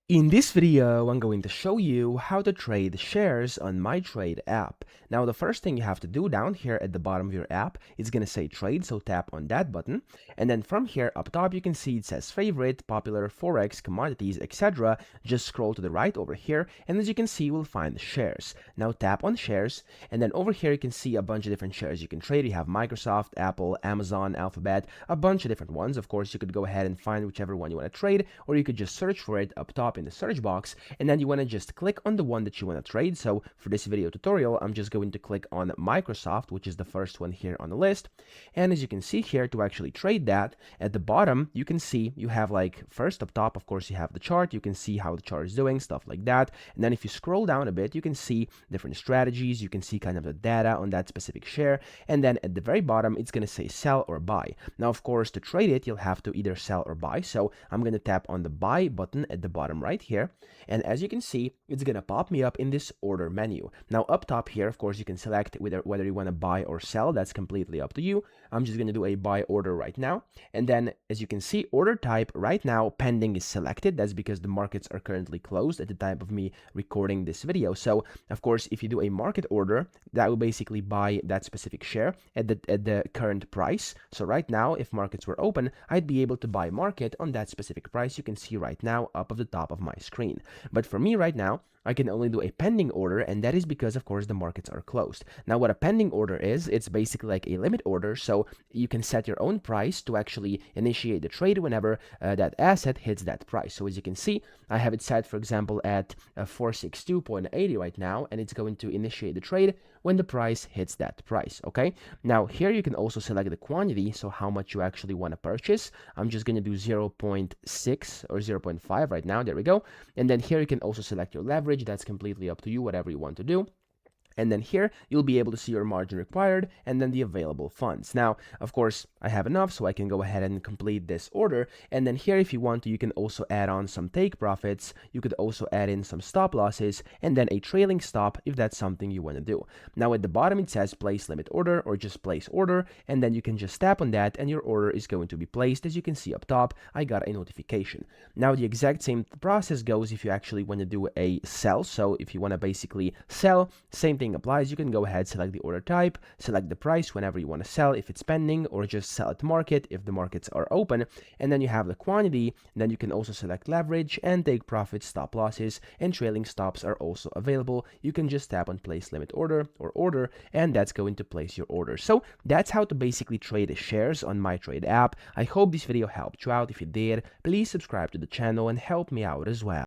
In this video, I'm going to show you how to trade shares on Mitrade app. Now, the first thing you have to do down here at the bottom of your app is going to say trade, so tap on that button. And then from here up top, you can see it says favorite, popular, forex, commodities, etc. Just scroll to the right over here, and as you can see, you will find shares. Now tap on shares, and then over here you can see a bunch of different shares you can trade. You have Microsoft, Apple, Amazon, Alphabet, a bunch of different ones. Of course, you could go ahead and find whichever one you want to trade, or you could just search for it up top in the search box, and then you want to just click on the one that you want to trade. So for this video tutorial, I'm just going to click on Microsoft, which is the first one here on the list. And as you can see here, to actually trade that, at the bottom you can see you have, like, first up top, of course, you have the chart. You can see how the chart is doing, stuff like that. And then if you scroll down a bit, you can see different strategies. You can see kind of the data on that specific share, and then at the very bottom it's going to say sell or buy. Now, of course, to trade it, you'll have to either sell or buy. So I'm going to tap on the buy button at the bottom right here, and as you can see, it's going to pop me up in this order menu. Now up top here, of course, you can select whether you want to buy or sell. That's completely up to you. I'm just going to do a buy order right now, and then as you can see, order type right now pending is selected. That's because the markets are currently closed at the time of me recording this video. So of course, if you do a market order, that will basically buy that specific share at the current price. So right now, if markets were open, I'd be able to buy market on that specific price you can see right now up at the top of my screen. But for me right now, I can only do a pending order, and that is because, of course, the markets are closed. Now, what a pending order is, it's basically like a limit order, so you can set your own price to actually initiate the trade whenever that asset hits that price. So as you can see, I have it set, for example, at 462.80 right now, and it's going to initiate the trade when the price hits that price, okay? Now, here you can also select the quantity, so how much you actually want to purchase. I'm just going to do 0.6 or 0.5 right now, there we go. And then here you can also select your leverage. That's completely up to you, whatever you want to do. And then here, you'll be able to see your margin required and then the available funds. Now, of course, I have enough, so I can go ahead and complete this order. And then here, if you want to, you can also add on some take profits. You could also add in some stop losses and then a trailing stop if that's something you want to do. Now, at the bottom, it says place limit order or just place order. And then you can just tap on that and your order is going to be placed. As you can see up top, I got a notification. Now, the exact same process goes if you actually want to do a sell. So if you want to basically sell, same thing applies. You can go ahead, select the order type, select the price whenever you want to sell if it's pending, or just sell at market if the markets are open, and then you have the quantity. Then you can also select leverage and take profits, stop losses, and trailing stops are also available. You can just tap on place limit order or order, and that's going to place your order. So that's how to basically trade shares on Mitrade app. I hope this video helped you out. If it did, please subscribe to the channel and help me out as well.